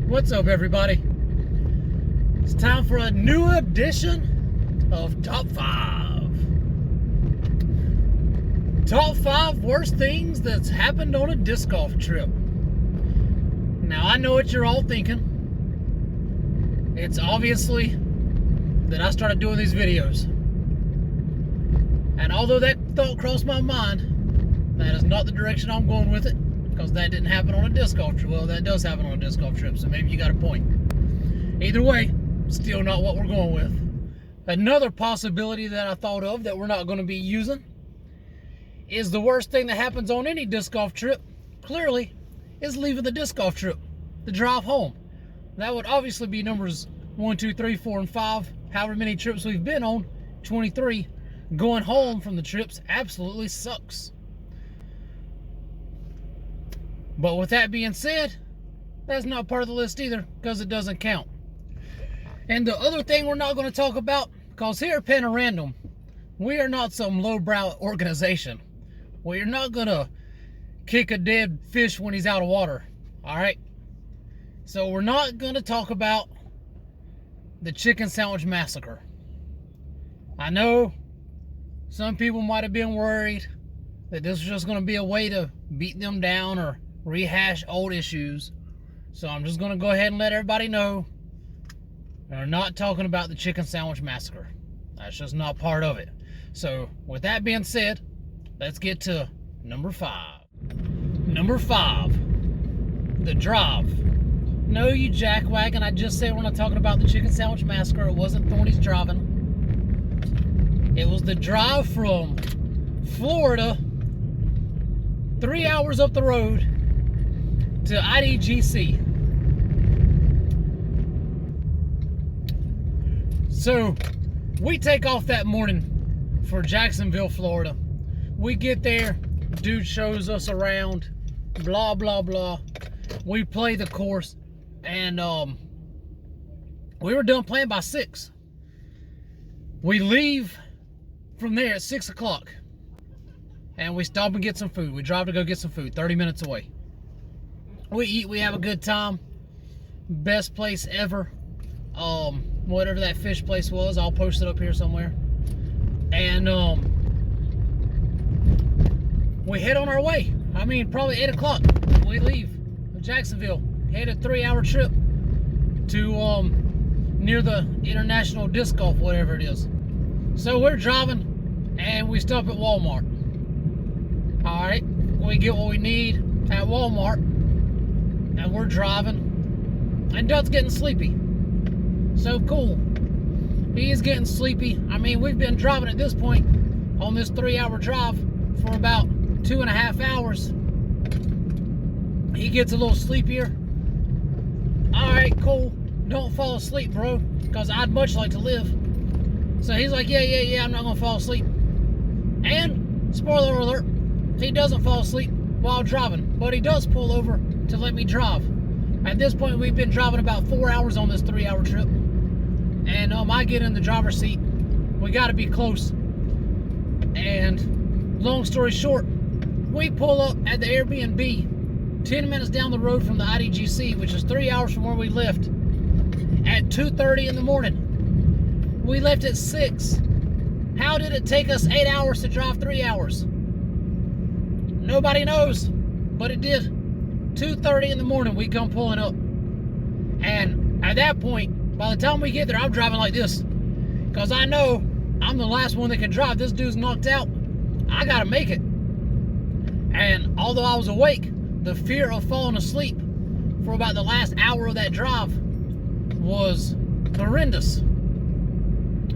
What's up, everybody? It's time for a new edition of Top 5. Top 5 worst things that's happened on a disc golf trip. Now, I know what you're all thinking. It's obviously that I started doing these videos. And although that thought crossed my mind, that is not the direction I'm going with it, because that didn't happen on a disc golf trip. Well, that does happen on a disc golf trip, so maybe you got a point. Either way, still not what we're going with. Another possibility that I thought of that we're not going to be using is the worst thing that happens on any disc golf trip, clearly, is leaving the disc golf trip, the drive home. That would obviously be numbers 1, 2, 3, 4, and 5, however many trips we've been on, 23. Going home from the trips absolutely sucks. But with that being said, that's not part of the list either, because it doesn't count. And the other thing we're not going to talk about, because here at Panorandom, we are not some lowbrow organization. We are not going to kick a dead fish when he's out of water. Alright? So we're not going to talk about the chicken sandwich massacre. I know some people might have been worried that this was just going to be a way to beat them down or rehash old issues. So I'm just going to go ahead and let everybody know we're not talking about the chicken sandwich massacre. That's just not part of it. So with that being said, let's get to number 5. Number 5, the drive. No, you jackwagon, I just said we're not talking about the chicken sandwich massacre. It wasn't Thorny's driving. It was the drive from Florida, 3 hours up the road, to IDGC. So we take off that morning for Jacksonville, Florida. We get there, dude shows us around, blah blah blah. We play the course, and we were done playing by 6. We leave from there at 6 o'clock, and we stop and get some food. We drive to go get some food, 30 minutes away. We eat, we have a good time. Best place ever. Whatever that fish place was, I'll post it up here somewhere. And we head on our way. I mean, probably 8 o'clock. We leave Jacksonville, head a 3-hour trip to near the International Disc Golf, whatever it is. So we're driving, and we stop at Walmart. All right, we get what we need at Walmart, and we're driving, and Dut's getting sleepy. So cool. He is getting sleepy. I mean, we've been driving at this point on this 3-hour drive for about 2.5 hours. He gets a little sleepier. All right, cool. Don't fall asleep, bro, because I'd much like to live. So he's like, yeah, I'm not gonna fall asleep. And spoiler alert, he doesn't fall asleep while driving, but he does pull over to let me drive. At this point, we've been driving about 4 hours on this 3-hour trip, and I get in the driver's seat. We got to be close. And long story short, we pull up at the Airbnb 10 minutes down the road from the IDGC, which is 3 hours from where we left, at 2:30 in the morning. We left at 6. How did it take us 8 hours to drive 3 hours? Nobody knows, but it did. 2:30 in the morning, we come pulling up. And at that point, by the time we get there, I'm driving like this, because I know I'm the last one that can drive. This dude's knocked out. I gotta make it. And although I was awake, the fear of falling asleep for about the last hour of that drive was horrendous,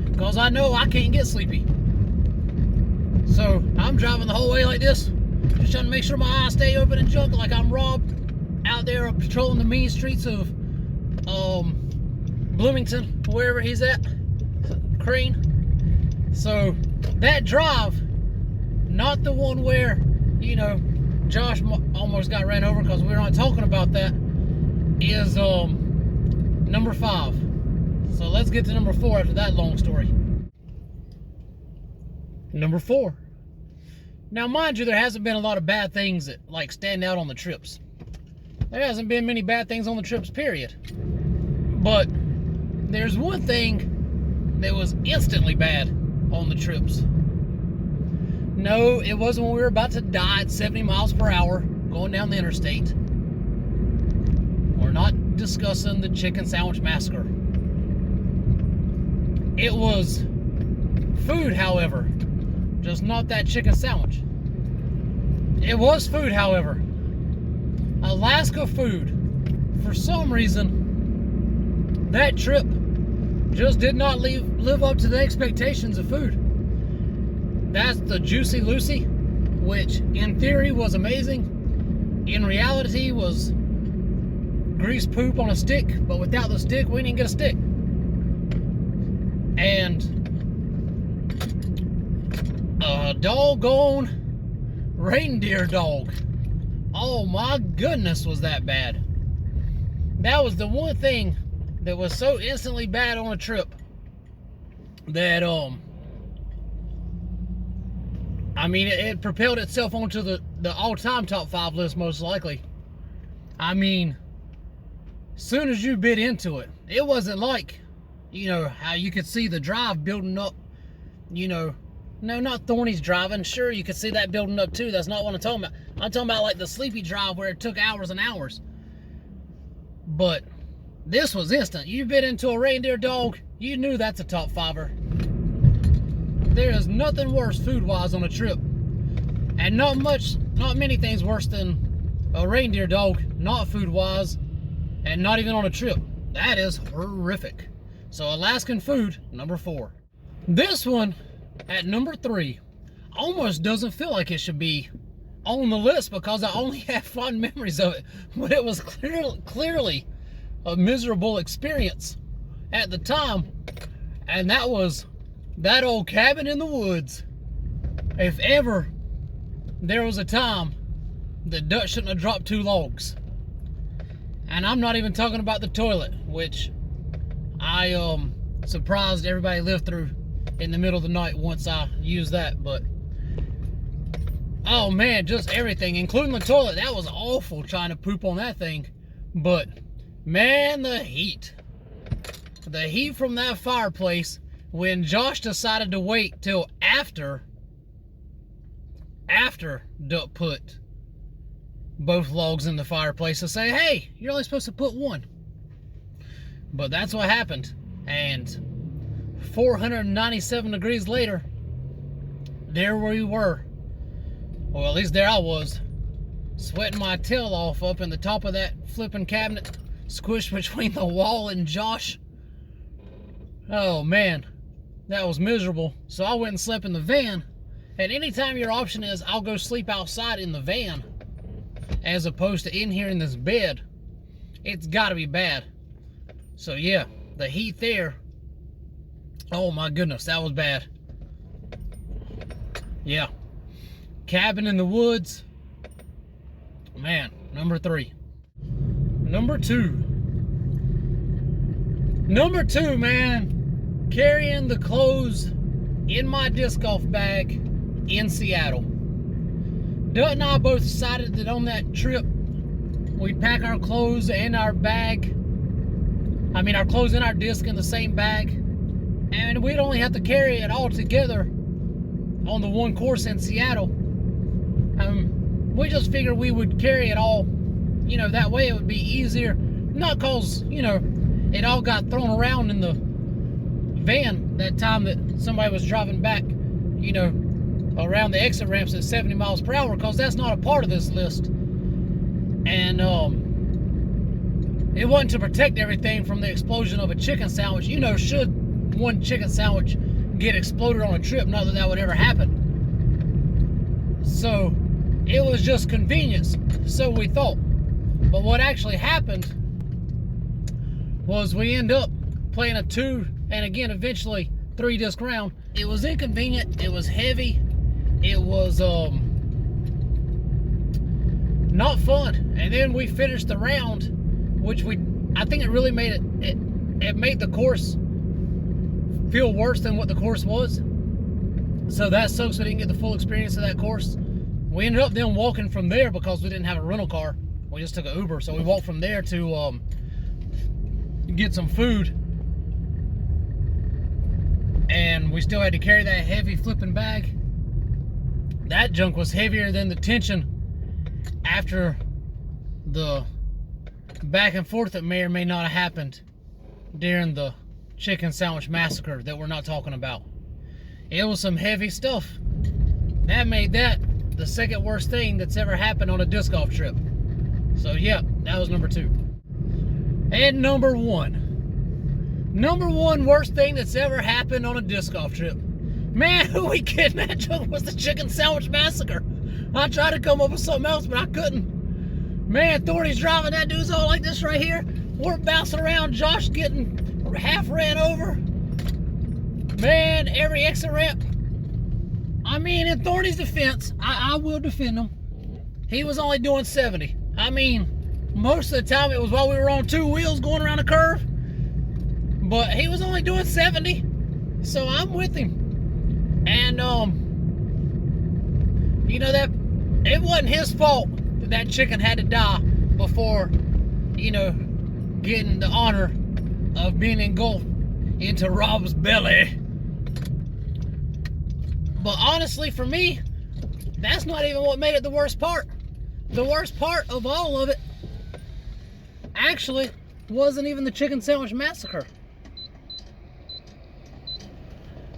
because I know I can't get sleepy. So I'm driving the whole way like this, just trying to make sure my eyes stay open and junk, like I'm Rob out there patrolling the mean streets of Bloomington, wherever he's at, Crane. So that drive, not the one where, you know, Josh almost got ran over, because we're not talking about that, is number 5. So let's get to number 4 after that long story. Number 4. Now, mind you, there hasn't been a lot of bad things that like stand out on the trips. there hasn't been many bad things on the trips, period. But there's one thing that was instantly bad on the trips. No, it wasn't when we were about to die at 70 miles per hour going down the interstate. We're not discussing the chicken sandwich massacre. It was food, however, just not that chicken sandwich. It was food, however. Alaska food. For some reason, that trip just did not live up to the expectations of food. That's the Juicy Lucy, which in theory was amazing. In reality was grease poop on a stick, but without the stick, we didn't get a stick. And a doggone reindeer dog. Oh my goodness, was that bad. That was the one thing that was so instantly bad on a trip that I mean, it propelled itself onto the all-time top 5 list, most likely. I mean, as soon as you bit into it, it wasn't like, you know, how you could see the drive building up, you know. No, not Thorny's driving. Sure, you could see that building up too. That's not what I'm talking about. I'm talking about like the sleepy drive where it took hours and hours. But this was instant. You bit into a reindeer dog, you knew that's a top 5er. There is nothing worse food-wise on a trip. And not many things worse than a reindeer dog, not food-wise, and not even on a trip. That is horrific. So Alaskan food, number 4. This one, at number 3, almost doesn't feel like it should be on the list because I only have fond memories of it. But it was clearly a miserable experience at the time. And that was that old cabin in the woods. If ever there was a time that Dutch shouldn't have dropped 2 logs. And I'm not even talking about the toilet, which I surprised everybody lived through in the middle of the night once I used that. But oh man, just everything, including the toilet. That was awful trying to poop on that thing. But man, the heat from that fireplace, when Josh decided to wait till after Duck put both logs in the fireplace to say, hey, you're only supposed to put 1. But that's what happened. And 497 degrees later, there we were. Well, at least there I was, sweating my tail off up in the top of that flipping cabinet, squished between the wall and Josh. Oh man, that was miserable. So I went and slept in the van. And anytime your option is, I'll go sleep outside in the van, as opposed to in here in this bed, it's gotta be bad. So yeah, the heat there, oh my goodness, that was bad. Yeah. Cabin in the woods. Man, number 3. Number 2. Number 2, man. Carrying the clothes in my disc golf bag in Seattle. Dut and I both decided that on that trip, we'd pack our clothes and our bag. I mean, our clothes and our disc in the same bag. And we'd only have to carry it all together on the one course in Seattle. We just figured we would carry it all, you know, that way it would be easier. Not cause, you know, it all got thrown around in the van that time that somebody was driving back, you know, around the exit ramps at 70 miles per hour, because that's not a part of this list. And it wasn't to protect everything from the explosion of a chicken sandwich. You know, should one chicken sandwich get exploded on a trip, not that that would ever happen. So it was just convenience, so we thought. But what actually happened was we end up playing a 2 and again eventually 3 disc round. It was inconvenient, it was heavy, it was not fun. And then we finished the round, which I think it really made it made the course feel worse than what the course was. So that sucks, we didn't get the full experience of that course. We ended up then walking from there because we didn't have a rental car. We just took an Uber, so we walked from there to get some food. And we still had to carry that heavy flipping bag. That junk was heavier than the tension after the back and forth that may or may not have happened during the chicken sandwich massacre that we're not talking about. It was some heavy stuff. That made that the second worst thing that's ever happened on a disc golf trip. So yeah, that was number 2. And number 1. Number 1 worst thing that's ever happened on a disc golf trip. Man, who we kidding? That joke was the chicken sandwich massacre. I tried to come up with something else, but I couldn't. Man, Thorny's driving. That dude's all like this right here. We're bouncing around. Josh getting half ran over. Man, every exit ramp. I mean, in Thorny's defense, I will defend him. He was only doing 70. I mean, most of the time it was while we were on 2 wheels going around a curve. But he was only doing 70. So I'm with him. And, you know, that it wasn't his fault that that chicken had to die before, you know, getting the honor of being engulfed into Rob's belly. But honestly, for me, that's not even what made it the worst part. The worst part of all of it actually wasn't even the chicken sandwich massacre.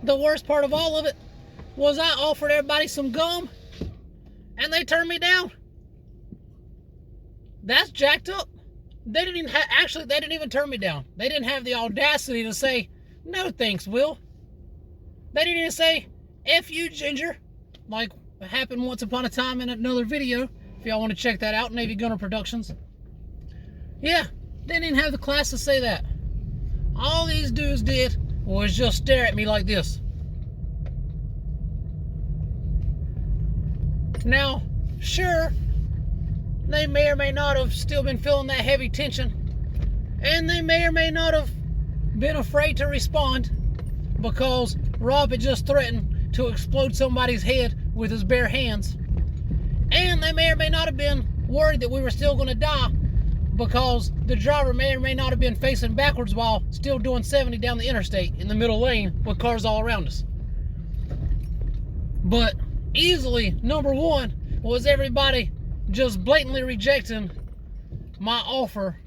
The worst part of all of it was I offered everybody some gum and they turned me down. That's jacked up. They didn't even they didn't even turn me down. They didn't have the audacity to say, no thanks, Will. They didn't even say, F you, Ginger, like happened once upon a time in another video. If y'all want to check that out, Navy Gunner Productions. Yeah, they didn't even have the class to say that. All these dudes did was just stare at me like this. Now, sure, they may or may not have still been feeling that heavy tension, and they may or may not have been afraid to respond because Rob had just threatened to explode somebody's head with his bare hands. And they may or may not have been worried that we were still going to die because the driver may or may not have been facing backwards while still doing 70 down the interstate in the middle lane with cars all around us. But easily, number 1 was everybody just blatantly rejecting my offer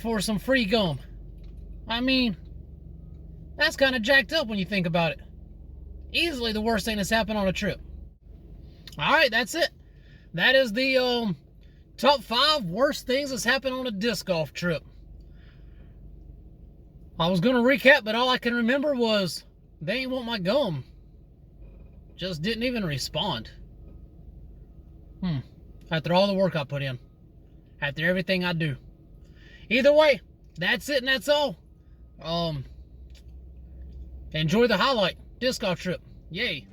for some free gum. I mean, that's kind of jacked up when you think about it. Easily the worst thing that's happened on a trip. Alright, that's it. That is the top 5 worst things that's happened on a disc golf trip. I was going to recap, but all I can remember was they ain't want my gum. Just didn't even respond. After all the work I put in. After everything I do. Either way, that's it and that's all. Enjoy the highlight. Disc golf trip. Yay.